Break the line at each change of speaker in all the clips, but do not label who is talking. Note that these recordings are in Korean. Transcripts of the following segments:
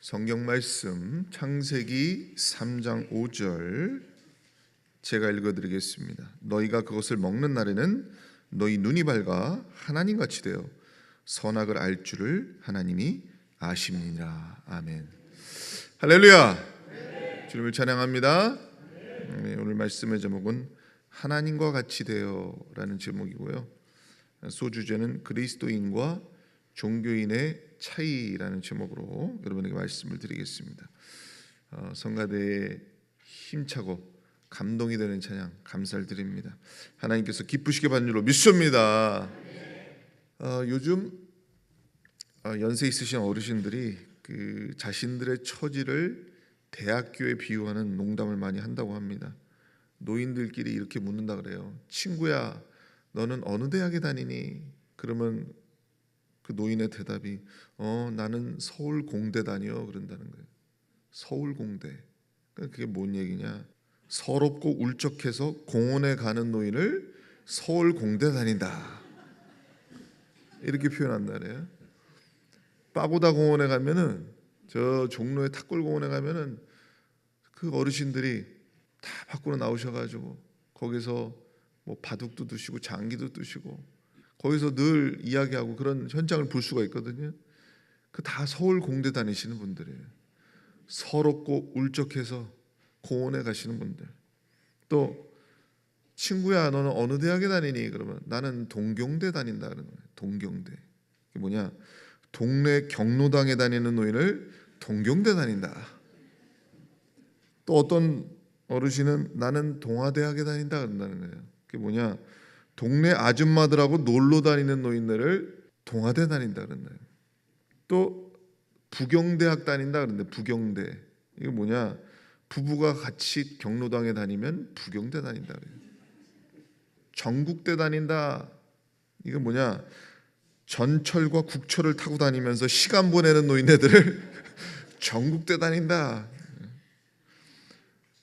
성경 말씀 창세기 3장 5절 제가 읽어드리겠습니다. 너희가 그것을 먹는 날에는 너희 눈이 밝아 하나님같이 되어 선악을 알 줄을 하나님이 아심니라. 아멘. 할렐루야. 주님을 찬양합니다. 오늘 말씀의 제목은 하나님과 같이 되어라는 제목이고요. 소주제는 그리스도인과 종교인의 차이라는 제목으로 여러분에게 말씀을 드리겠습니다. 성가대에 힘차고 감동이 되는 찬양 감사를 드립니다. 하나님께서 기쁘시게 받는 줄로 믿습니다. 요즘 연세 있으신 어르신들이 그 자신들의 처지를 대학교에 비유하는 농담을 많이 한다고 합니다. 노인들끼리 이렇게 묻는다 그래요. 친구야, 너는 어느 대학에 다니니? 그러면 그 노인의 대답이 나는 서울공대 다녀 그런다는 거예요. 서울공대. 그게 뭔 얘기냐? 서럽고 울적해서 공원에 가는 노인을 서울공대 다닌다 이렇게 표현한다 그래요. 빠고다 공원에 가면은, 저 종로의 탁골공원에 가면은 그 어르신들이 다 밖으로 나오셔가지고 거기서 뭐 바둑도 두시고 장기도 두시고 거기서 늘 이야기하고 그런 현장을 볼 수가 있거든요. 그 다 서울 공대 다니시는 분들이에요. 서럽고 울적해서 공원에 가시는 분들. 또 친구야, 너는 어느 대학에 다니니? 그러면 나는 동경대 다닌다 그러는 거예요. 동경대. 이게 뭐냐? 동네 경로당에 다니는 노인을 동경대 다닌다. 또 어떤 어르신은 나는 동아대학에 다닌다 그런다는 거예요. 그게 뭐냐? 동네 아줌마들하고 놀러 다니는 노인들을 동아대 다닌다 그런다. 또 부경대학 다닌다 그런데 부경대. 이게 뭐냐? 부부가 같이 경로당에 다니면 부경대 다닌다 그래요. 전국대 다닌다. 이게 뭐냐? 전철과 국철을 타고 다니면서 시간 보내는 노인네들을 전국대 다닌다.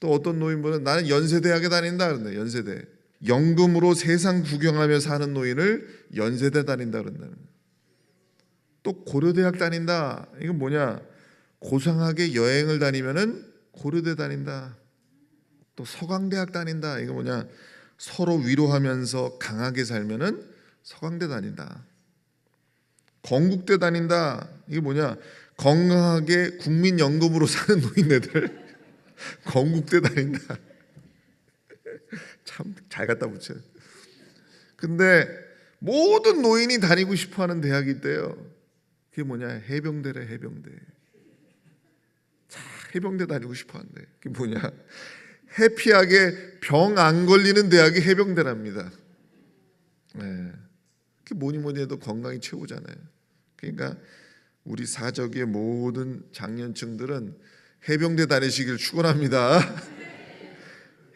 또 어떤 노인분은 나는 연세대학에 다닌다 그런다. 연세대. 연금으로 세상 구경하며 사는 노인을 연세대 다닌다 그런다는 거예요. 또 고려대학 다닌다. 이건 뭐냐? 고상하게 여행을 다니면은 고려대 다닌다. 또 서강대학 다닌다. 이거 뭐냐? 서로 위로하면서 강하게 살면은 서강대 다닌다. 건국대 다닌다. 이게 뭐냐? 건강하게 국민연금으로 사는 노인네들 건국대 다닌다. 참 잘 갖다 붙여요. 근데 모든 노인이 다니고 싶어하는 대학이 있대요. 그게 뭐냐? 해병대래. 해병대. 자, 해병대 다니고 싶어한대. 그게 뭐냐? 해피하게 병 안 걸리는 대학이 해병대랍니다. 네. 그게 뭐니 해도 건강이 최고잖아요. 그러니까 우리 사적의 모든 장년층들은 해병대 다니시길 축원합니다.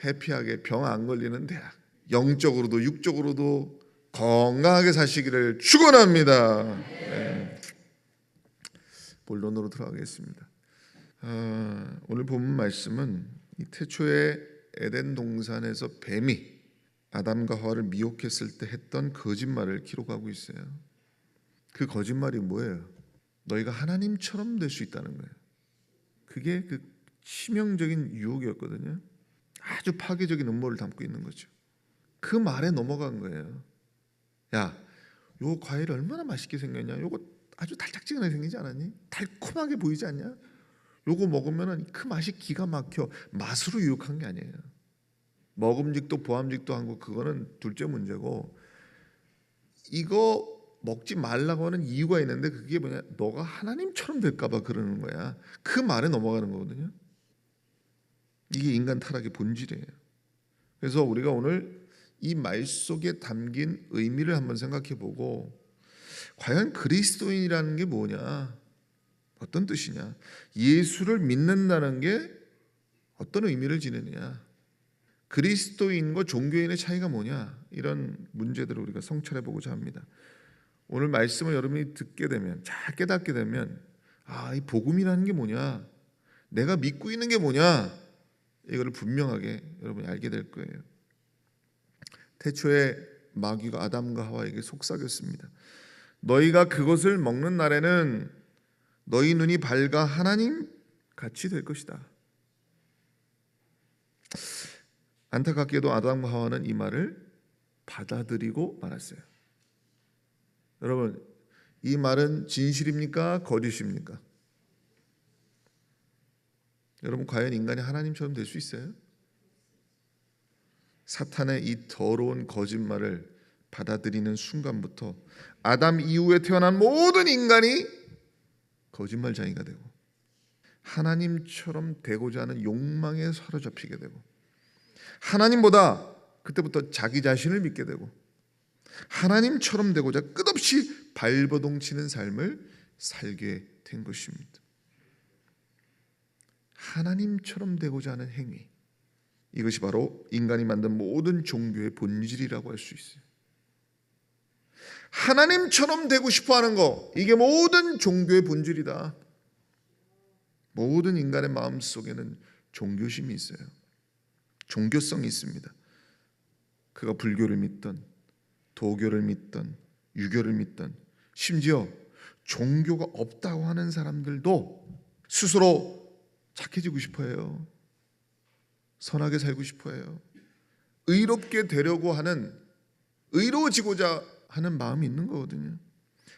해피하게 병 안 걸리는 대학, 영적으로도 육적으로도 건강하게 사시기를 축원합니다. 네. 본론으로 들어가겠습니다. 오늘 본문 말씀은 이 태초에 에덴 동산에서 뱀이 아담과 하와를 미혹했을 때 했던 거짓말을 기록하고 있어요. 그 거짓말이 뭐예요? 너희가 하나님처럼 될 수 있다는 거예요. 그게 그 치명적인 유혹이었거든요. 아주 파괴적인 음모를 담고 있는 거죠. 그 말에 넘어간 거예요. 야, 요 과일 얼마나 맛있게 생겼냐? 요거 아주 달짝지근하게 생기지 않았니? 달콤하게 보이지 않냐? 요거 먹으면 그 맛이 기가 막혀. 맛으로 유혹한 게 아니에요. 먹음직도 보암직도 한 거 그거는 둘째 문제고, 이거 먹지 말라고 하는 이유가 있는데 그게 뭐냐? 너가 하나님처럼 될까 봐 그러는 거야. 그 말에 넘어가는 거거든요. 이게 인간 타락의 본질이에요. 그래서 우리가 오늘 이 말 속에 담긴 의미를 한번 생각해 보고, 과연 그리스도인이라는 게 뭐냐? 어떤 뜻이냐? 예수를 믿는다는 게 어떤 의미를 지니느냐? 그리스도인과 종교인의 차이가 뭐냐? 이런 문제들을 우리가 성찰해 보고자 합니다. 오늘 말씀을 여러분이 듣게 되면, 잘 깨닫게 되면, 이 복음이라는 게 뭐냐? 내가 믿고 있는 게 뭐냐? 이거를 분명하게 여러분이 알게 될 거예요. 태초에 마귀가 아담과 하와에게 속삭였습니다. 너희가 그것을 먹는 날에는 너희 눈이 밝아 하나님 같이 될 것이다. 안타깝게도 아담과 하와는 이 말을 받아들이고 말았어요. 여러분, 이 말은 진실입니까? 거짓입니까? 여러분, 과연 인간이 하나님처럼 될 수 있어요? 사탄의 이 더러운 거짓말을 받아들이는 순간부터 아담 이후에 태어난 모든 인간이 거짓말쟁이가 되고 하나님처럼 되고자 하는 욕망에 사로잡히게 되고 하나님보다 그때부터 자기 자신을 믿게 되고 하나님처럼 되고자 끝없이 발버둥 치는 삶을 살게 된 것입니다. 하나님처럼 되고자 하는 행위, 이것이 바로 인간이 만든 모든 종교의 본질이라고 할 수 있어요. 하나님처럼 되고 싶어하는 거, 이게 모든 종교의 본질이다. 모든 인간의 마음속에는 종교심이 있어요. 종교성이 있습니다. 그가 불교를 믿던, 도교를 믿던, 유교를 믿던, 심지어 종교가 없다고 하는 사람들도 스스로 착해지고 싶어해요. 선하게 살고 싶어해요. 의롭게 되려고 하는, 의로워지고자 하는 마음이 있는 거거든요.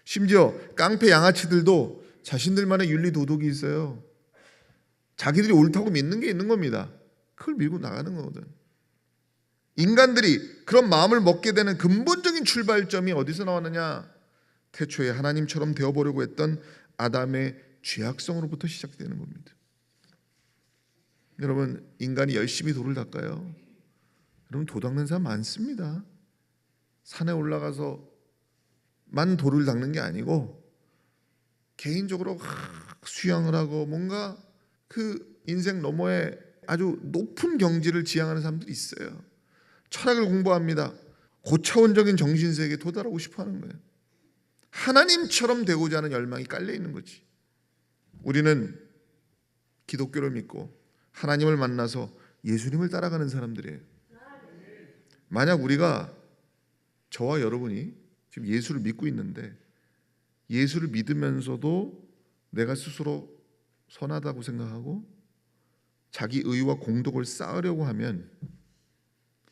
심지어 깡패 양아치들도 자신들만의 윤리 도덕이 있어요. 자기들이 옳다고 믿는 게 있는 겁니다. 그걸 밀고 나가는 거거든. 인간들이 그런 마음을 먹게 되는 근본적인 출발점이 어디서 나왔느냐? 태초에 하나님처럼 되어보려고 했던 아담의 죄악성으로부터 시작되는 겁니다. 여러분, 인간이 열심히 돌을 닦아요. 여러분, 도 닦는 사람 많습니다. 산에 올라가서 만 돌을 닦는 게 아니고 개인적으로 수양을 하고 뭔가 그 인생 너머에 아주 높은 경지를 지향하는 사람들이 있어요. 철학을 공부합니다. 고차원적인 정신세계에 도달하고 싶어하는 거예요. 하나님처럼 되고자 하는 열망이 깔려 있는 거지. 우리는 기독교를 믿고 하나님을 만나서 예수님을 따라가는 사람들이에요. 만약 우리가, 저와 여러분이 지금 예수를 믿고 있는데 예수를 믿으면서도 내가 스스로 선하다고 생각하고 자기 의와 공덕을 쌓으려고 하면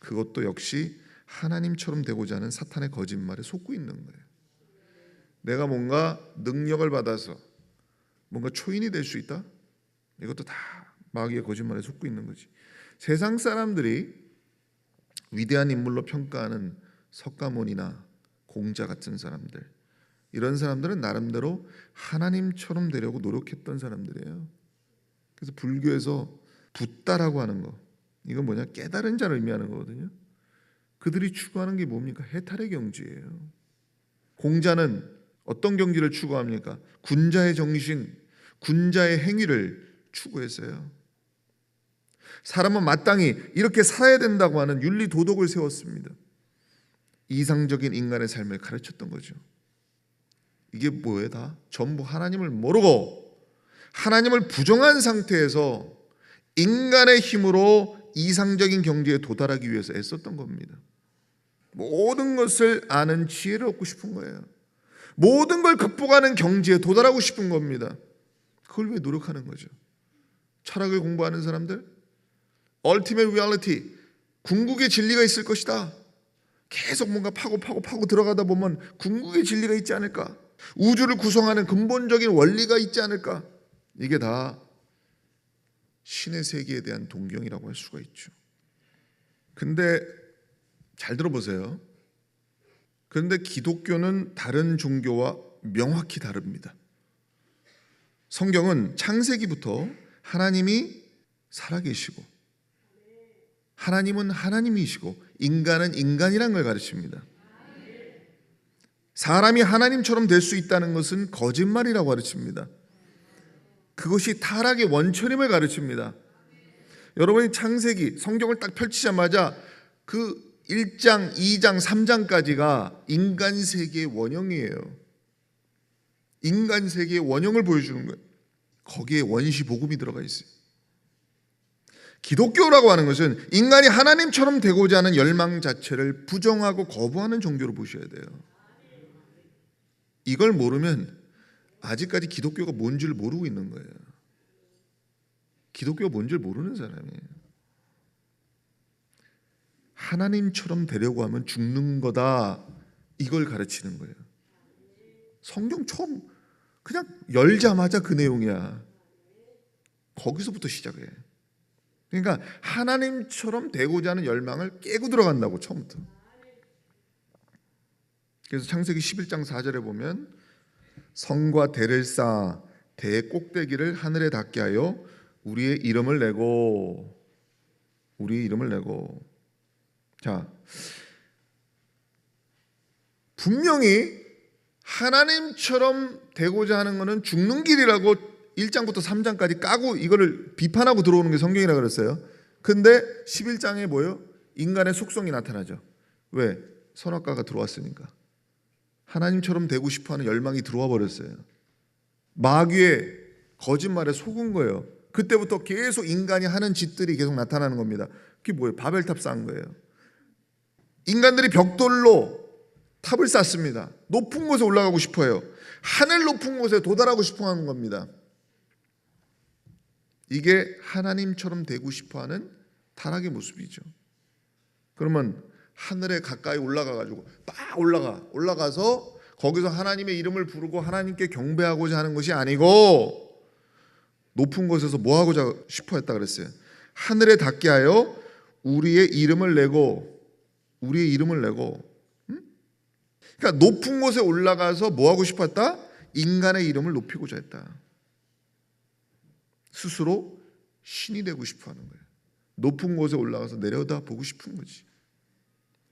그것도 역시 하나님처럼 되고자 하는 사탄의 거짓말에 속고 있는 거예요. 내가 뭔가 능력을 받아서 뭔가 초인이 될 수 있다? 이것도 다 마귀의 거짓말에 속고 있는 거지. 세상 사람들이 위대한 인물로 평가하는 석가모니나 공자 같은 사람들, 이런 사람들은 나름대로 하나님처럼 되려고 노력했던 사람들이에요. 그래서 불교에서 붓다라고 하는 거, 이건 뭐냐? 깨달은 자를 의미하는 거거든요. 그들이 추구하는 게 뭡니까? 해탈의 경지예요. 공자는 어떤 경지를 추구합니까? 군자의 정신, 군자의 행위를 추구했어요. 사람은 마땅히 이렇게 살아야 된다고 하는 윤리 도덕을 세웠습니다. 이상적인 인간의 삶을 가르쳤던 거죠. 이게 뭐예요? 다 전부 하나님을 모르고 하나님을 부정한 상태에서 인간의 힘으로 이상적인 경지에 도달하기 위해서 애썼던 겁니다. 모든 것을 아는 지혜를 얻고 싶은 거예요. 모든 걸 극복하는 경지에 도달하고 싶은 겁니다. 그걸 위해 노력하는 거죠. 철학을 공부하는 사람들, ultimate reality, 궁극의 진리가 있을 것이다. 계속 뭔가 파고 들어가다 보면 궁극의 진리가 있지 않을까? 우주를 구성하는 근본적인 원리가 있지 않을까? 이게 다 신의 세계에 대한 동경이라고 할 수가 있죠. 근데 잘 들어보세요. 그런데 기독교는 다른 종교와 명확히 다릅니다. 성경은 창세기부터 하나님이 살아계시고 하나님은 하나님이시고 인간은 인간이란 걸 가르칩니다. 사람이 하나님처럼 될 수 있다는 것은 거짓말이라고 가르칩니다. 그것이 타락의 원천임을 가르칩니다. 여러분이 창세기 성경을 딱 펼치자마자 그 1장, 2장, 3장까지가 인간 세계의 원형이에요. 인간 세계의 원형을 보여주는 거예요. 거기에 원시 복음이 들어가 있어요. 기독교라고 하는 것은 인간이 하나님처럼 되고자 하는 열망 자체를 부정하고 거부하는 종교로 보셔야 돼요. 이걸 모르면 아직까지 기독교가 뭔 줄 모르고 있는 거예요. 기독교가 뭔 줄 모르는 사람이에요. 하나님처럼 되려고 하면 죽는 거다, 이걸 가르치는 거예요. 성경 처음 그냥 열자마자 그 내용이야. 거기서부터 시작해. 그러니까 하나님처럼 되고자 하는 열망을 깨고 들어간다고, 처음부터. 그래서 창세기 11장 4절에 보면 성과 대를 쌓아 대의 꼭대기를 하늘에 닿게 하여 우리의 이름을 내고, 우리의 이름을 내고. 자, 분명히 하나님처럼 되고자 하는 것은 죽는 길이라고 1장부터 3장까지 까고 이거를 비판하고 들어오는 게 성경이라고 그랬어요. 근데 11장에 뭐예요? 인간의 속성이 나타나죠. 왜? 선악과가 들어왔으니까. 하나님처럼 되고 싶어하는 열망이 들어와 버렸어요. 마귀의 거짓말에 속은 거예요. 그때부터 계속 인간이 하는 짓들이 계속 나타나는 겁니다. 그게 뭐예요? 바벨탑 쌓은 거예요. 인간들이 벽돌로 탑을 쌓습니다. 높은 곳에 올라가고 싶어요. 하늘 높은 곳에 도달하고 싶어 하는 겁니다. 이게 하나님처럼 되고 싶어하는 타락의 모습이죠. 그러면 하늘에 가까이 올라가가지고 막 올라가서 거기서 하나님의 이름을 부르고 하나님께 경배하고자 하는 것이 아니고, 높은 곳에서 뭐 하고자 싶어 했다 그랬어요? 하늘에 닿게 하여 우리의 이름을 내고, 우리의 이름을 내고. 그러니까 높은 곳에 올라가서 뭐 하고 싶어 했다? 인간의 이름을 높이고자 했다. 스스로 신이 되고 싶어 하는 거예요. 높은 곳에 올라가서 내려다 보고 싶은 거지.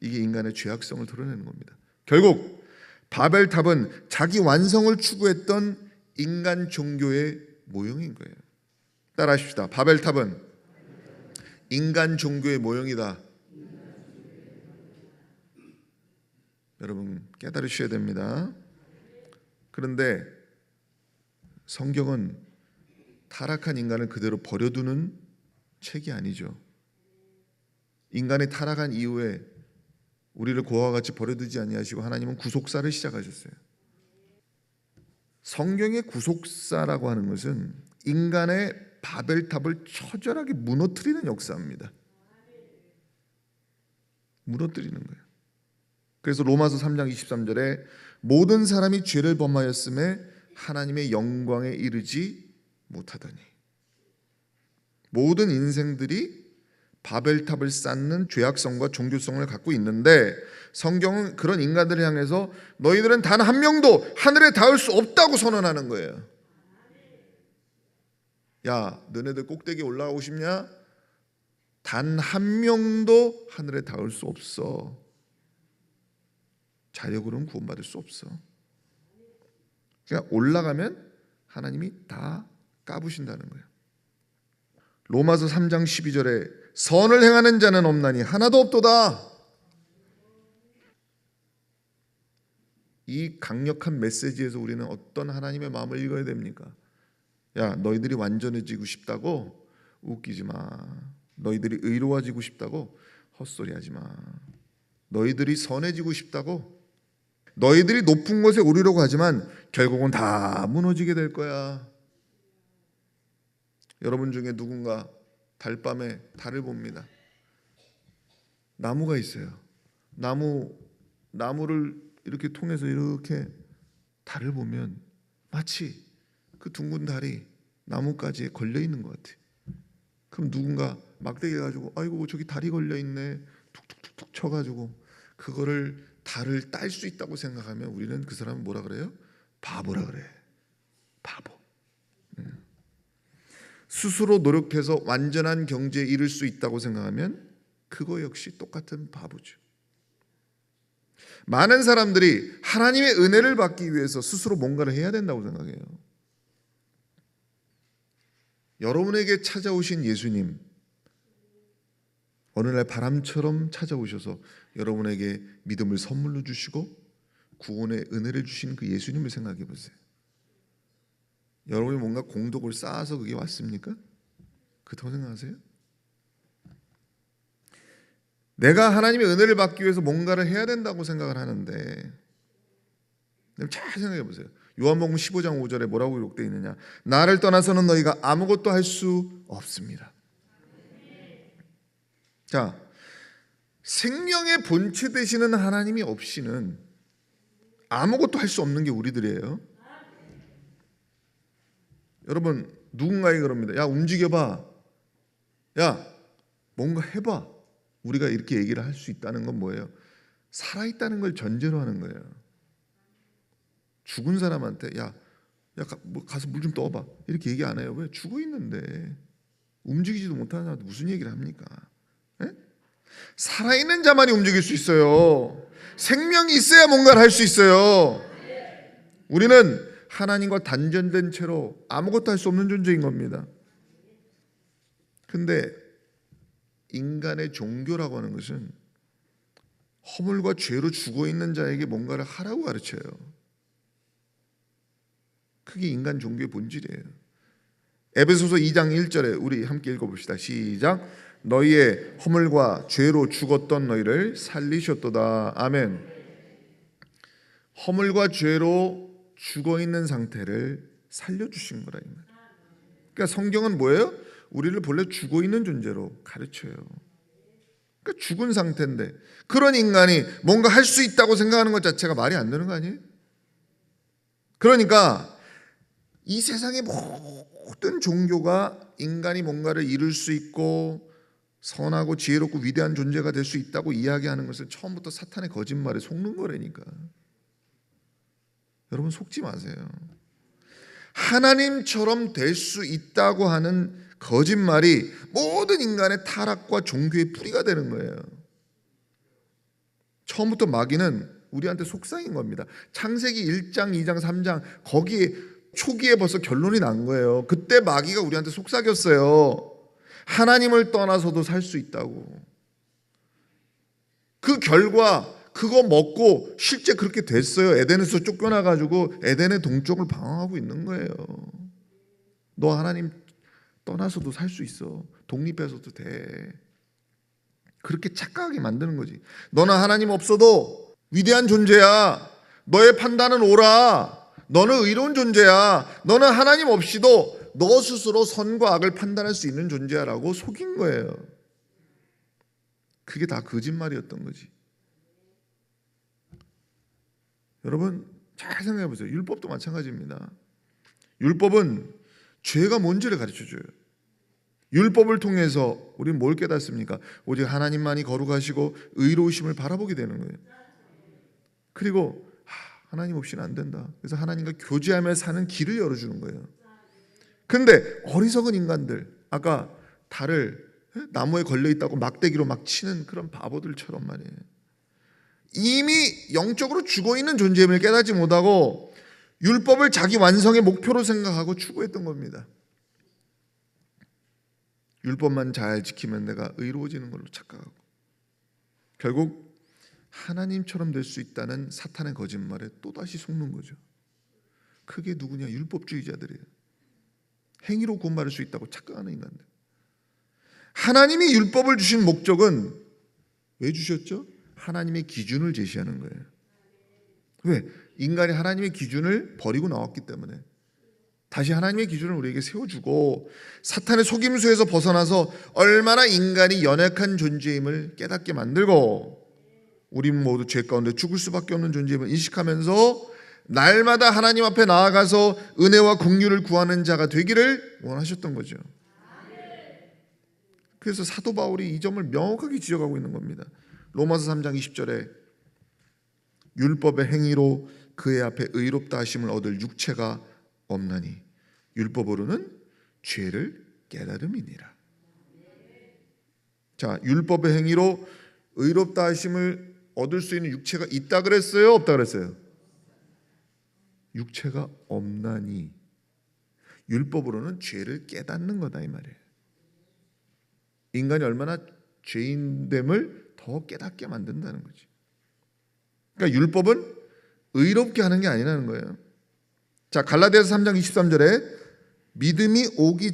이게 인간의 죄악성을 드러내는 겁니다. 결국 바벨탑은 자기 완성을 추구했던 인간 종교의 모형인 거예요. 따라하십시다. 바벨탑은 인간 종교의 모형이다. 여러분 깨달으셔야 됩니다. 그런데 성경은 타락한 인간을 그대로 버려두는 책이 아니죠. 인간이 타락한 이후에 우리를 고아와 같이 버려두지 아니하시고 하나님은 구속사를 시작하셨어요. 성경의 구속사라고 하는 것은 인간의 바벨탑을 처절하게 무너뜨리는 역사입니다. 무너뜨리는 거예요. 그래서 로마서 3장 23절에 모든 사람이 죄를 범하였음에 하나님의 영광에 이르지 못하더니, 모든 인생들이 바벨탑을 쌓는 죄악성과 종교성을 갖고 있는데 성경은 그런 인간들을 향해서 너희들은 단 한 명도 하늘에 닿을 수 없다고 선언하는 거예요. 야, 너네들 꼭대기에 올라가고 싶냐? 단 한 명도 하늘에 닿을 수 없어. 자력으로는 구원받을 수 없어. 그러니까 올라가면 하나님이 다 까부신다는 거예요. 로마서 3장 12절에 선을 행하는 자는 없나니 하나도 없도다. 이 강력한 메시지에서 우리는 어떤 하나님의 마음을 읽어야 됩니까? 야, 너희들이 완전해지고 싶다고? 웃기지 마. 너희들이 의로워지고 싶다고? 헛소리하지 마. 너희들이 선해지고 싶다고? 너희들이 높은 곳에 오르려고 하지만 결국은 다 무너지게 될 거야. 여러분 중에 누군가 달밤에 달을 봅니다. 나무가 있어요. 나무를 이렇게 통해서 이렇게 달을 보면 마치 그 둥근 달이 나뭇가지에 걸려 있는 것 같아. 그럼 누군가 막대기 가지고 아이고 저기 달이 걸려 있네, 툭툭툭툭 쳐가지고 그거를 달을 딸 수 있다고 생각하면 우리는 그 사람은 뭐라 그래요? 바보라 그래. 바보. 스스로 노력해서 완전한 경지에 이를 수 있다고 생각하면 그거 역시 똑같은 바보죠. 많은 사람들이 하나님의 은혜를 받기 위해서 스스로 뭔가를 해야 된다고 생각해요. 여러분에게 찾아오신 예수님, 어느 날 바람처럼 찾아오셔서 여러분에게 믿음을 선물로 주시고 구원의 은혜를 주신 그 예수님을 생각해 보세요. 여러분이 뭔가 공덕을 쌓아서 그게 왔습니까? 그렇다고 생각하세요? 내가 하나님의 은혜를 받기 위해서 뭔가를 해야 된다고 생각을 하는데 잘 생각해 보세요. 요한복음 15장 5절에 뭐라고 기록되어 있느냐? 나를 떠나서는 너희가 아무것도 할 수 없습니다. 자, 생명의 본체 되시는 하나님이 없이는 아무것도 할 수 없는 게 우리들이에요. 여러분, 누군가에게 그럽니다. 야, 움직여봐. 야, 뭔가 해봐. 우리가 이렇게 얘기를 할 수 있다는 건 뭐예요? 살아있다는 걸 전제로 하는 거예요. 죽은 사람한테 야, 가서 물 좀 떠봐. 이렇게 얘기 안 해요. 왜? 죽어 있는데 움직이지도 못하는 사람한테 무슨 얘기를 합니까? 에? 살아있는 자만이 움직일 수 있어요. 생명이 있어야 뭔가를 할 수 있어요. 우리는 하나님과 단절된 채로 아무것도 할 수 없는 존재인 겁니다. 근데 인간의 종교라고 하는 것은 허물과 죄로 죽어있는 자에게 뭔가를 하라고 가르쳐요. 그게 인간 종교의 본질이에요. 에베소서 2장 1절에 우리 함께 읽어봅시다. 시작. 너희의 허물과 죄로 죽었던 너희를 살리셨도다. 아멘. 허물과 죄로 죽어있는 상태를 살려주신 거라. 그러니까 성경은 뭐예요? 우리를 본래 죽어있는 존재로 가르쳐요. 그러니까 죽은 상태인데 그런 인간이 뭔가 할 수 있다고 생각하는 것 자체가 말이 안 되는 거 아니에요? 그러니까 이 세상의 모든 종교가 인간이 뭔가를 이룰 수 있고 선하고 지혜롭고 위대한 존재가 될 수 있다고 이야기하는 것은 처음부터 사탄의 거짓말에 속는 거라니까. 여러분 속지 마세요. 하나님처럼 될 수 있다고 하는 거짓말이 모든 인간의 타락과 종교의 뿌리가 되는 거예요. 처음부터 마귀는 우리한테 속삭인 겁니다. 창세기 1장, 2장, 3장 거기에 초기에 벌써 결론이 난 거예요. 그때 마귀가 우리한테 속삭였어요. 하나님을 떠나서도 살 수 있다고. 그 결과 그거 먹고 실제 그렇게 됐어요. 에덴에서 쫓겨나가지고 에덴의 동쪽을 방황하고 있는 거예요. 너 하나님 떠나서도 살 수 있어. 독립해서도 돼. 그렇게 착각하게 만드는 거지. 너는 하나님 없어도 위대한 존재야. 너의 판단은 옳아. 너는 의로운 존재야. 너는 하나님 없이도 너 스스로 선과 악을 판단할 수 있는 존재야 라고 속인 거예요. 그게 다 거짓말이었던 거지. 여러분 잘 생각해 보세요. 율법도 마찬가지입니다. 율법은 죄가 뭔지를 가르쳐줘요. 율법을 통해서 우리는 뭘 깨닫습니까? 오직 하나님만이 거룩하시고 의로우심을 바라보게 되는 거예요. 그리고 하나님 없이는 안 된다. 그래서 하나님과 교제하며 사는 길을 열어주는 거예요. 근데 어리석은 인간들, 아까 달을 나무에 걸려있다고 막대기로 막 치는 그런 바보들처럼 말이에요. 이미 영적으로 죽어있는 존재임을 깨닫지 못하고 율법을 자기 완성의 목표로 생각하고 추구했던 겁니다. 율법만 잘 지키면 내가 의로워지는 걸로 착각하고 결국 하나님처럼 될 수 있다는 사탄의 거짓말에 또다시 속는 거죠. 그게 누구냐? 율법주의자들이에요. 행위로 구원받을 수 있다고 착각하는 인간들. 하나님이 율법을 주신 목적은 왜 주셨죠? 하나님의 기준을 제시하는 거예요. 왜? 인간이 하나님의 기준을 버리고 나왔기 때문에 다시 하나님의 기준을 우리에게 세워주고 사탄의 속임수에서 벗어나서 얼마나 인간이 연약한 존재임을 깨닫게 만들고 우리 모두 죄 가운데 죽을 수밖에 없는 존재임을 인식하면서 날마다 하나님 앞에 나아가서 은혜와 긍휼을 구하는 자가 되기를 원하셨던 거죠. 그래서 사도 바울이 이 점을 명확하게 지적하고 있는 겁니다. 로마서 3장 20절에 율법의 행위로 그의 앞에 의롭다 하심을 얻을 육체가 없나니 율법으로는 죄를 깨달음이니라. 자, 율법의 행위로 의롭다 하심을 얻을 수 있는 육체가 있다 그랬어요? 없다 그랬어요? 육체가 없나니 율법으로는 죄를 깨닫는 거다 이 말이에요. 인간이 얼마나 죄인됨을 더 깨닫게 만든다는 거지. 그러니까 율법은 의롭게 하는 게 아니라는 거예요. 자, 갈라디아서 3장 23절에 믿음이 오기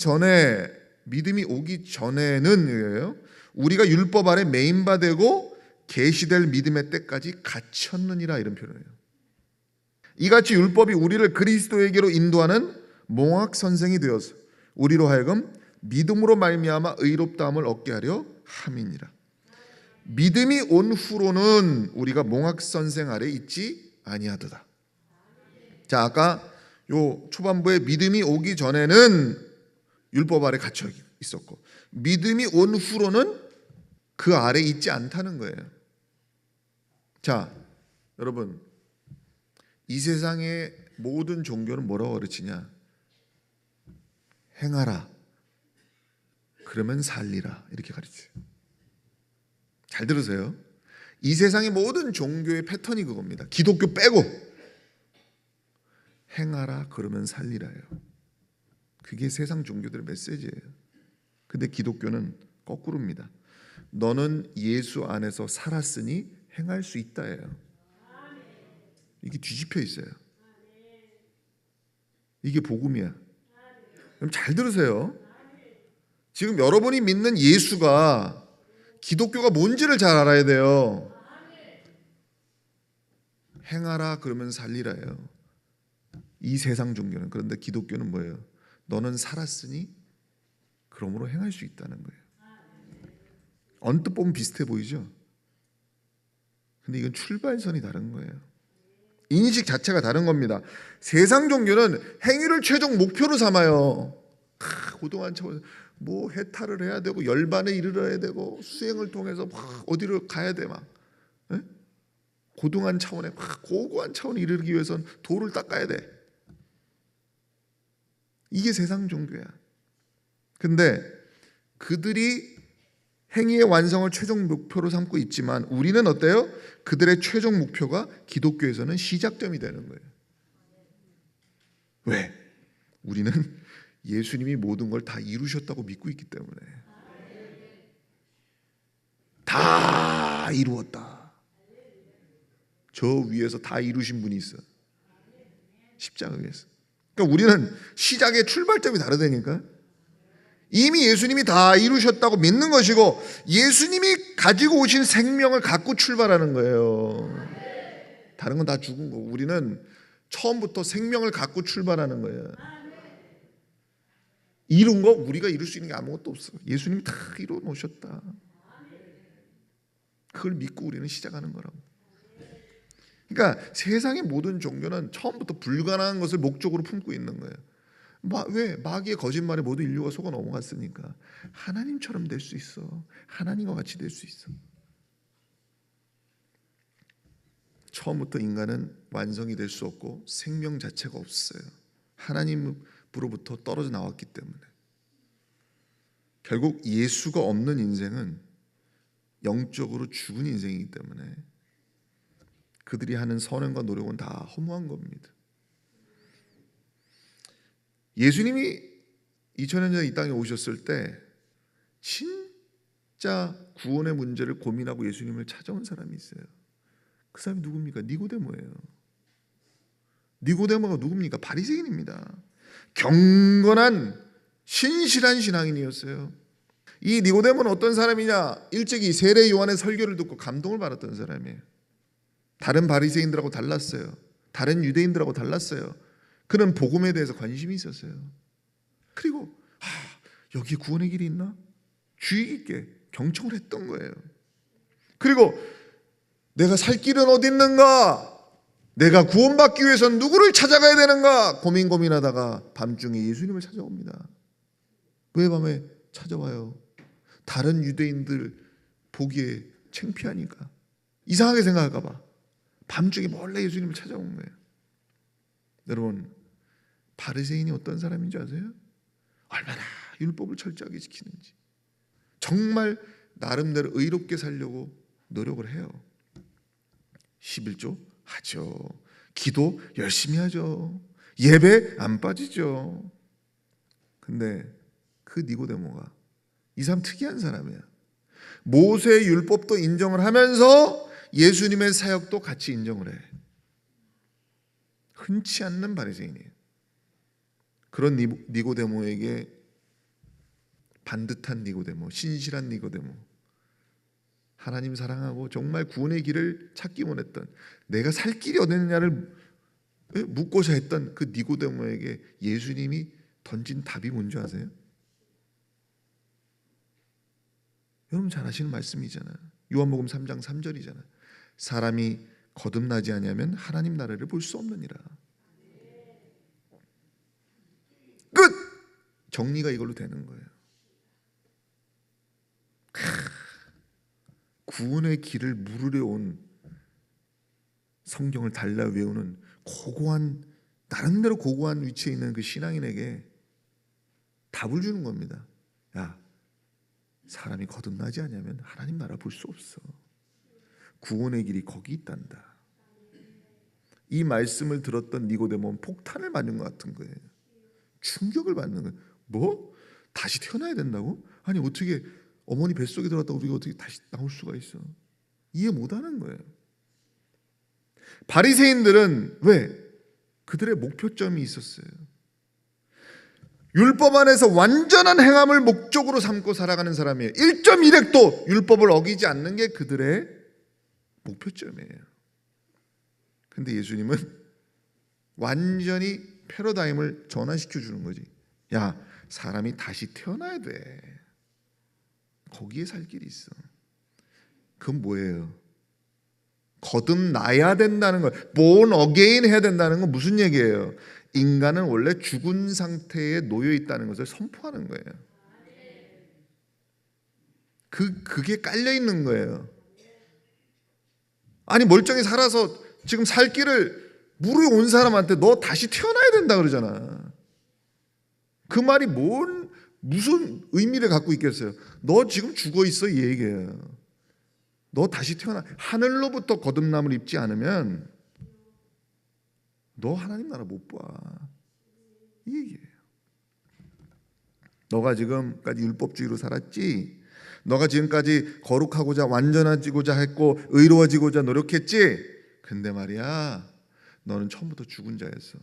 전에는 우리가 율법 아래 메인바 되고 계시될 믿음의 때까지 갇혔느니라 이런 표현이에요. 이같이 율법이 우리를 그리스도에게로 인도하는 몽학 선생이 되어서 우리로 하여금 믿음으로 말미암아 의롭다함을 얻게 하려 함이니라. 믿음이 온 후로는 우리가 몽학 선생 아래 있지 아니하도다. 자, 아까 요 초반부에 믿음이 오기 전에는 율법 아래 갇혀 있었고, 믿음이 온 후로는 그 아래 있지 않다는 거예요. 자, 여러분, 이 세상의 모든 종교는 뭐라고 가르치냐? 행하라, 그러면 살리라, 이렇게 가르쳐요. 잘 들으세요. 이 세상의 모든 종교의 패턴이 그겁니다. 기독교 빼고 행하라, 그러면 살리라예요. 그게 세상 종교들의 메시지예요. 근데 기독교는 거꾸로입니다. 너는 예수 안에서 살았으니 행할 수 있다예요. 이게 뒤집혀 있어요. 이게 복음이야. 그럼 잘 들으세요. 지금 여러분이 믿는 예수가, 기독교가 뭔지를 잘 알아야 돼요. 행하라, 그러면 살리라예요. 이 세상 종교는. 그런데 기독교는 뭐예요? 너는 살았으니 그러므로 행할 수 있다는 거예요. 언뜻 보면 비슷해 보이죠? 근데 이건 출발선이 다른 거예요. 인식 자체가 다른 겁니다. 세상 종교는 행위를 최종 목표로 삼아요. 고등한 차원에서 뭐 해탈을 해야 되고 열반에 이르러야 되고 수행을 통해서 막 어디로 가야 돼 막. 에? 고등한 차원에 막 고고한 차원에 이르기 위해서는 도를 닦아야 돼. 이게 세상 종교야. 근데 그들이 행위의 완성을 최종 목표로 삼고 있지만 우리는 어때요? 그들의 최종 목표가 기독교에서는 시작점이 되는 거예요. 왜? 우리는 예수님이 모든 걸 다 이루셨다고 믿고 있기 때문에. 다 이루었다. 저 위에서 다 이루신 분이 있어. 십자가 위에서. 그러니까 우리는 시작의 출발점이 다르다니까. 이미 예수님이 다 이루셨다고 믿는 것이고 예수님이 가지고 오신 생명을 갖고 출발하는 거예요. 다른 건 다 죽은 거고 우리는 처음부터 생명을 갖고 출발하는 거예요. 이룬 거 우리가 이룰 수 있는 게 아무것도 없어. 예수님이 다 이루어 놓으셨다. 그걸 믿고 우리는 시작하는 거라고. 그러니까 세상의 모든 종교는 처음부터 불가능한 것을 목적으로 품고 있는 거예요. 왜? 마귀의 거짓말에 모든 인류가 속아 넘어갔으니까. 하나님처럼 될 수 있어. 하나님과 같이 될 수 있어. 처음부터 인간은 완성이 될 수 없고 생명 자체가 없어요. 하나님으로부터 떨어져 나왔기 때문에. 결국 예수가 없는 인생은 영적으로 죽은 인생이기 때문에 그들이 하는 선행과 노력은 다 허무한 겁니다. 예수님이 2000년 전에 이 땅에 오셨을 때 진짜 구원의 문제를 고민하고 예수님을 찾아온 사람이 있어요. 그 사람이 누굽니까? 니고데모예요. 니고데모가 누굽니까? 바리새인입니다. 경건한 신실한 신앙인이었어요. 이 니고데모는 어떤 사람이냐? 일찍이 세례 요한의 설교를 듣고 감동을 받았던 사람이에요. 다른 바리새인들하고 달랐어요. 다른 유대인들하고 달랐어요. 그는 복음에 대해서 관심이 있었어요. 그리고 여기 구원의 길이 있나? 주의 깊게 경청을 했던 거예요. 그리고 내가 살 길은 어디 있는가? 내가 구원받기 위해서는 누구를 찾아가야 되는가? 고민하다가 밤중에 예수님을 찾아옵니다. 왜 밤에 찾아와요? 다른 유대인들 보기에 창피하니까. 이상하게 생각할까 봐. 밤중에 몰래 예수님을 찾아온 거예요. 여러분, 바리새인이 어떤 사람인지 아세요? 얼마나 율법을 철저하게 지키는지. 정말 나름대로 의롭게 살려고 노력을 해요. 11조 하죠. 기도 열심히 하죠. 예배 안 빠지죠. 근데 그 니고데모가 이 사람 특이한 사람이야. 모세의 율법도 인정을 하면서 예수님의 사역도 같이 인정을 해. 흔치 않는 바리새인이에요. 그런 니고데모에게 반듯한 니고데모, 신실한 니고데모, 하나님 사랑하고 정말 구원의 길을 찾기 원했던, 내가 살 길이 어디 있느냐를 묻고자 했던 그 니고데모에게 예수님이 던진 답이 뭔지 아세요? 여러분 잘 아시는 말씀이잖아요. 요한복음 3장 3절이잖아요. 사람이 거듭나지 아니하면 하나님 나라를 볼 수 없느니라. 끝! 정리가 이걸로 되는 거예요. 구원의 길을 물으려 온 성경을 달라 외우는 고고한, 나름대로 고고한 위치에 있는 그 신앙인에게 답을 주는 겁니다. 야, 사람이 거듭나지 않으면 하나님 나라 볼 수 없어. 구원의 길이 거기 있단다. 이 말씀을 들었던 니고데모는 폭탄을 맞는 것 같은 거예요. 충격을 받는 거예요. 뭐? 다시 태어나야 된다고? 아니 어떻게 어머니 뱃속에 들어갔다 우리가 어떻게 다시 나올 수가 있어? 이해 못하는 거예요. 바리새인들은 왜? 그들의 목표점이 있었어요. 율법 안에서 완전한 행함을 목적으로 삼고 살아가는 사람이에요. 1.1획도 율법을 어기지 않는 게 그들의 목표점이에요. 근데 예수님은 완전히 패러다임을 전환시켜 주는 거지. 야, 사람이 다시 태어나야 돼. 거기에 살 길이 있어. 그건 뭐예요? 거듭나야 된다는 거. born again 해야 된다는 건 무슨 얘기예요? 인간은 원래 죽은 상태에 놓여 있다는 것을 선포하는 거예요. 그게 깔려 있는 거예요. 아니 멀쩡히 살아서 지금 살 길을 물어 온 사람한테 너 다시 태어나야 된다 그러잖아. 그 말이 무슨 의미를 갖고 있겠어요? 너 지금 죽어 있어 이 얘기예요. 너 다시 태어나. 하늘로부터 거듭남을 입지 않으면 너 하나님 나라 못 봐. 이 얘기예요. 너가 지금까지 율법주의로 살았지. 너가 지금까지 거룩하고자 완전해지고자 했고 의로워지고자 노력했지. 근데 말이야, 너는 처음부터 죽은 자였어.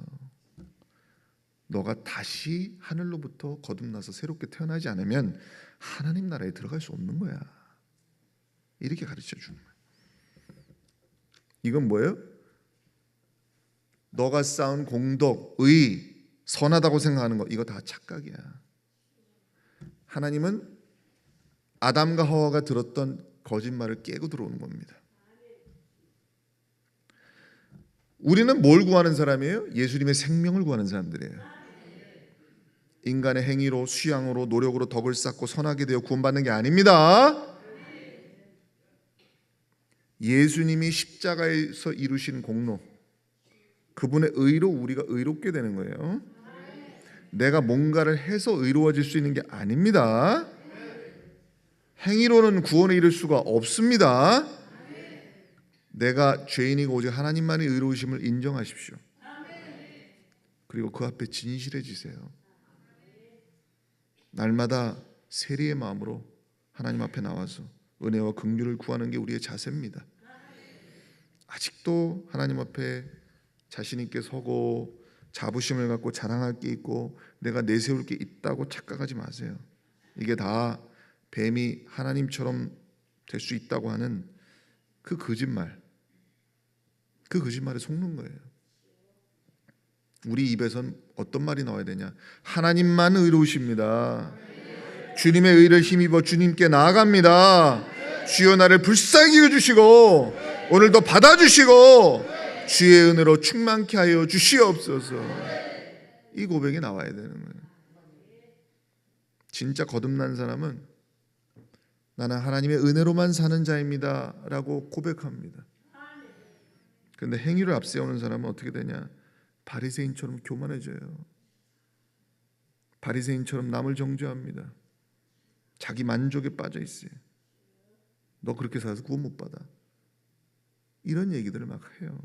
너가 다시 하늘로부터 거듭나서 새롭게 태어나지 않으면 하나님 나라에 들어갈 수 없는 거야. 이렇게 가르쳐 주는 거야. 이건 뭐예요? 너가 쌓은 공덕, 의, 선하다고 생각하는 거, 이거 다 착각이야. 하나님은 아담과 하와가 들었던 거짓말을 깨고 들어오는 겁니다. 우리는 뭘 구하는 사람이에요? 예수님의 생명을 구하는 사람들이에요. 인간의 행위로, 수양으로, 노력으로 덕을 쌓고 선하게 되어 구원받는 게 아닙니다. 예수님이 십자가에서 이루신 공로, 그분의 의로 우리가 의롭게 되는 거예요. 내가 뭔가를 해서 의로워질 수 있는 게 아닙니다. 행위로는 구원에 이를 수가 없습니다. 내가 죄인이고 오직 하나님만의 의로우심을 인정하십시오. 그리고 그 앞에 진실해지세요. 날마다 세리의 마음으로 하나님 앞에 나와서 은혜와 긍휼을 구하는 게 우리의 자세입니다. 아직도 하나님 앞에 자신 있게 서고 자부심을 갖고 자랑할 게 있고 내가 내세울 게 있다고 착각하지 마세요. 이게 다 뱀이 하나님처럼 될 수 있다고 하는 그 거짓말, 그 거짓말에 속는 거예요. 우리 입에선 어떤 말이 나와야 되냐? 하나님만 의로우십니다. 주님의 의를 힘입어 주님께 나아갑니다. 주여 나를 불쌍히 여주시고 오늘도 받아주시고 주의 은혜로 충만케 하여 주시옵소서. 이 고백이 나와야 되는 거예요. 진짜 거듭난 사람은 나는 하나님의 은혜로만 사는 자입니다 라고 고백합니다. 그런데 행위를 앞세우는 사람은 어떻게 되냐? 바리새인처럼 교만해져요. 바리새인처럼 남을 정죄합니다. 자기 만족에 빠져 있어요. 너 그렇게 살아서 구원 못 받아. 이런 얘기들을 막 해요.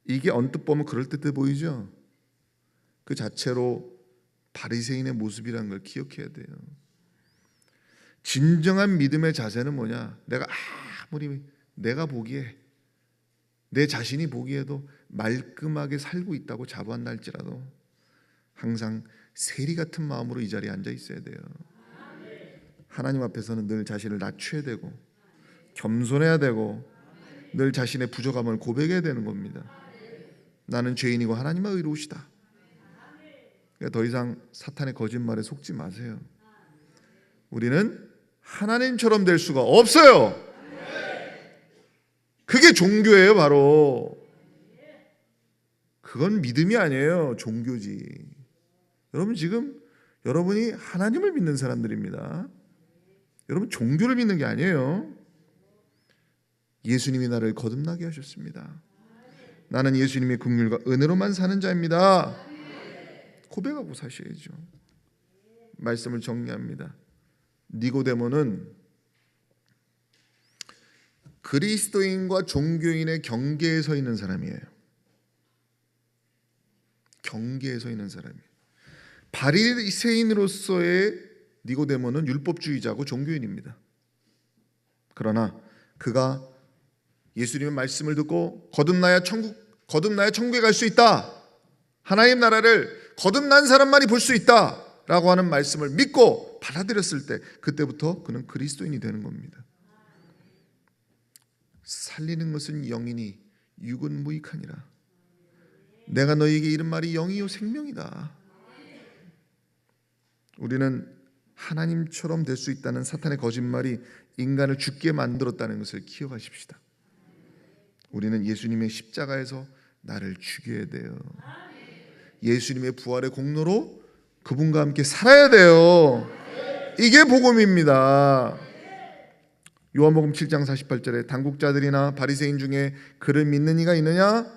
이게 언뜻 보면 그럴듯해 보이죠? 그 자체로 바리새인의 모습이라는 걸 기억해야 돼요. 진정한 믿음의 자세는 뭐냐? 내가 아무리 내가 보기에 내 자신이 보기에도 말끔하게 살고 있다고 자부한다 할지라도 항상 세리 같은 마음으로 이 자리에 앉아 있어야 돼요. 하나님 앞에서는 늘 자신을 낮춰야 되고 겸손해야 되고 늘 자신의 부족함을 고백해야 되는 겁니다. 나는 죄인이고 하나님은 의로우시다. 그러니까 더 이상 사탄의 거짓말에 속지 마세요. 우리는 하나님처럼 될 수가 없어요. 그게 종교예요. 바로 그건 믿음이 아니에요. 종교지. 여러분 지금 여러분이 하나님을 믿는 사람들입니다. 여러분 종교를 믿는 게 아니에요. 예수님이 나를 거듭나게 하셨습니다. 나는 예수님의 긍휼과 은혜로만 사는 자입니다. 고백하고 사셔야죠. 말씀을 정리합니다. 니고데모는 그리스도인과 종교인의 경계에 서 있는 사람이에요. 경계에 서 있는 사람이에요. 바리새인으로서의 니고데모는 율법주의자고 종교인입니다. 그러나 그가 예수님의 말씀을 듣고 거듭나야 천국에 갈 수 있다. 하나님 나라를 거듭난 사람만이 볼 수 있다. 라고 하는 말씀을 믿고 받아들였을 때 그때부터 그는 그리스도인이 되는 겁니다. 살리는 것은 영이니 육은 무익하니라. 내가 너희에게 이른 말이 영이요 생명이다. 우리는 하나님처럼 될 수 있다는 사탄의 거짓말이 인간을 죽게 만들었다는 것을 기억하십시다. 우리는 예수님의 십자가에서 나를 죽여야 돼요. 예수님의 부활의 공로로 그분과 함께 살아야 돼요. 이게 복음입니다. 요한복음 7장 48절에 당국자들이나 바리새인 중에 그를 믿는 이가 있느냐?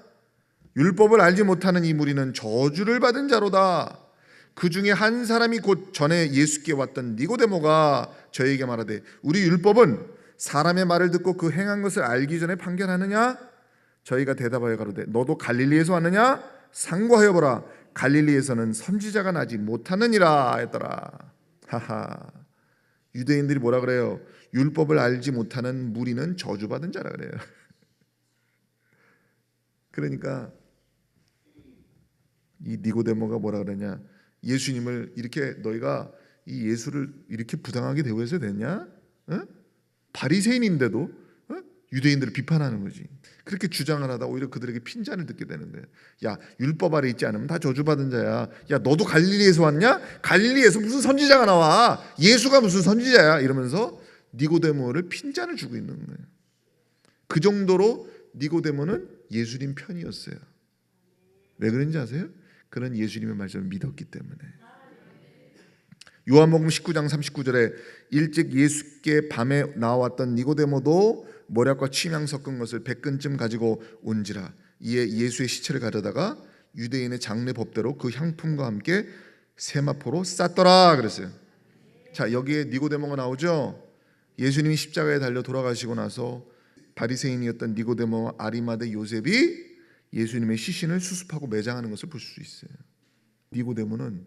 율법을 알지 못하는 이 무리는 저주를 받은 자로다. 그 중에 한 사람이 곧 전에 예수께 왔던 니고데모가 저에게 말하되 우리 율법은 사람의 말을 듣고 그 행한 것을 알기 전에 판결하느냐? 저희가 대답하여 가로되 너도 갈릴리에서 왔느냐? 상고하여 보라. 갈릴리에서는 선지자가 나지 못하느니라 했더라. 하하. 유대인들이 뭐라 그래요? 율법을 알지 못하는 무리는 저주받은 자라 그래요. 그러니까 이 니고데모가 뭐라 그러냐? 예수님을 이렇게 너희가 이 예수를 이렇게 부당하게 대우해서 됐냐? 바리새인인데도 유대인들을 비판하는 거지. 그렇게 주장을 하다 오히려 그들에게 핀잔을 듣게 되는 거예요. 야, 율법 아래 있지 않으면 다 저주받은 자야. 야, 너도 갈릴리에서 왔냐? 갈릴리에서 무슨 선지자가 나와? 예수가 무슨 선지자야? 이러면서 니고데모를 핀잔을 주고 있는 거예요. 그 정도로 니고데모는 예수님 편이었어요. 왜 그런지 아세요? 그는 예수님의 말씀을 믿었기 때문에. 요한복음 19장 39절에 일찍 예수께 밤에 나왔던 니고데모도 모략과 침향 섞은 것을 100근쯤 가지고 온지라. 이에 예수의 시체를 가져다가 유대인의 장례 법대로 그 향품과 함께 세마포로 쌌더라 그랬어요. 자, 여기에 니고데모가 나오죠. 예수님이 십자가에 달려 돌아가시고 나서 바리새인이었던 니고데모와 아리마대 요셉이 예수님의 시신을 수습하고 매장하는 것을 볼 수 있어요. 니고데모는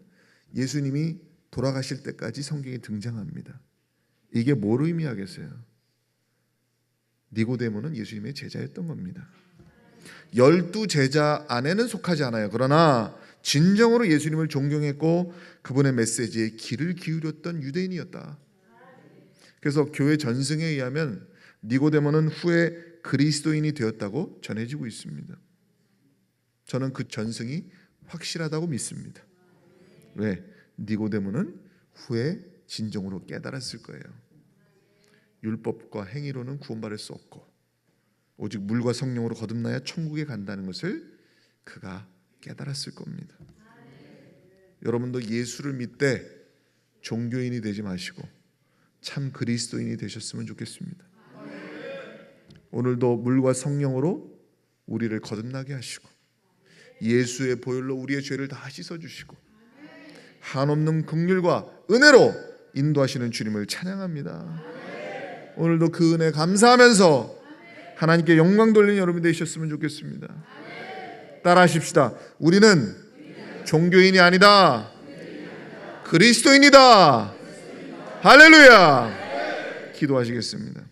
예수님이 돌아가실 때까지 성경에 등장합니다. 이게 뭘 의미하겠어요? 니고데모는 예수님의 제자였던 겁니다. 12 제자 안에는 속하지 않아요. 그러나 진정으로 예수님을 존경했고 그분의 메시지에 귀를 기울였던 유대인이었다. 그래서 교회 전승에 의하면 니고데모는 후에 그리스도인이 되었다고 전해지고 있습니다. 저는 그 전승이 확실하다고 믿습니다. 왜? 니고데모는 후에 진정으로 깨달았을 거예요. 율법과 행위로는 구원받을 수 없고 오직 물과 성령으로 거듭나야 천국에 간다는 것을 그가 깨달았을 겁니다. 여러분도 예수를 믿되 종교인이 되지 마시고 참 그리스도인이 되셨으면 좋겠습니다. 오늘도 물과 성령으로 우리를 거듭나게 하시고 예수의 보혈로 우리의 죄를 다 씻어주시고 한없는 긍휼과 은혜로 인도하시는 주님을 찬양합니다. 오늘도 그 은혜 감사하면서 하나님께 영광 돌리는 여러분 되셨으면 좋겠습니다. 따라하십시다. 우리는 종교인이 아니다. 그리스도인이다. 할렐루야. 기도하시겠습니다.